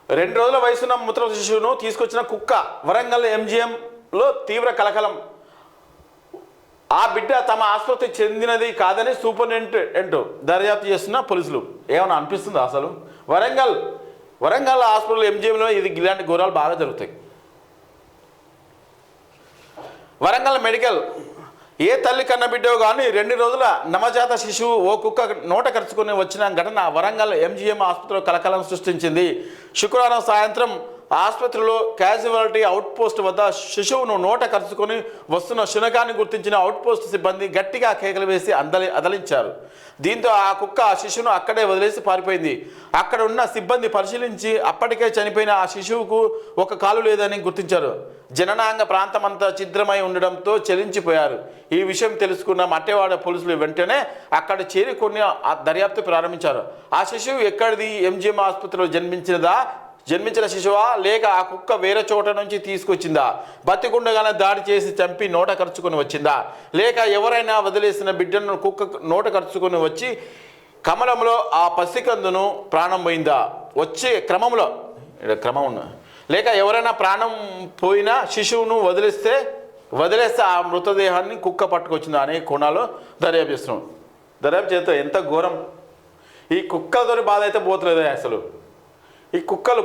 2 రోజుల వయసున్న మృత శిశువును తీసుకొచ్చిన కుక్క. వరంగల్ ఎంజీఎంలో తీవ్ర కలకలం. ఆ బిడ్డ తమ ఆసుపత్రికి చెందినది కాదని సూపరింటెండెంట్ దర్యాప్తు చేస్తున్న పోలీసులు. ఏమైనా అనిపిస్తుందా అసలు? వరంగల్ హాస్పిటల్ ఎంజీఎంలో ఇలాంటి ఘోరాలు బాగా జరుగుతాయి. వరంగల్ మెడికల్. ఏ తల్లి కన్న బిడ్డో కానీ 2 రోజుల నవజాత శిశువు ఓ కుక్క నోట కరుచుకొని వచ్చిన ఘటన వరంగల్ ఎంజీఎం ఆసుపత్రిలో కలకలం సృష్టించింది. శుక్రవారం సాయంత్రం ఆసుపత్రిలో క్యాజువాలిటీ అవుట్పోస్ట్ వద్ద శిశువును నోట కరుచుకొని వస్తున్న శునకాన్ని గుర్తించిన అవుట్పోస్ట్ సిబ్బంది గట్టిగా కేకలు వేసి అదలించారు. దీంతో ఆ కుక్క ఆ శిశువును అక్కడే వదిలేసి పారిపోయింది. అక్కడ ఉన్న సిబ్బంది పరిశీలించి అప్పటికే చనిపోయిన ఆ శిశువుకు ఒక కాలు లేదని గుర్తించారు. జననాంగ ప్రాంతమంతా ఛిద్రమై ఉండడంతో చెలించిపోయారు. ఈ విషయం తెలుసుకున్న మట్టెవాడ పోలీసులు వెంటనే అక్కడ చేరి కొన్ని దర్యాప్తు ప్రారంభించారు. ఆ శిశువు ఎక్కడిది? ఎంజీఎం ఆసుపత్రిలో జన్మించిన శిశువా, లేక ఆ కుక్క వేరే చోట నుంచి తీసుకొచ్చిందా? బతికుండగానే దాడి చేసి చంపి నోట కరుచుకొని వచ్చిందా, లేక ఎవరైనా వదిలేసిన బిడ్డను కుక్క నోట కరుచుకొని వచ్చి కమలంలో ఆ పసికందును ప్రాణం పోయిందా? వచ్చే క్రమంలో లేక ఎవరైనా ప్రాణం పోయిన శిశువును వదిలేస్తే ఆ మృతదేహాన్ని కుక్క పట్టుకొచ్చిందా అనే కోణాలు దర్యాప్తు చేస్తున్నాం. దర్యాప్తు చేస్తే ఎంత ఘోరం! ఈ కుక్కలతో బాధ అయితే పోతలేదా అసలు? ఈ కుక్కలు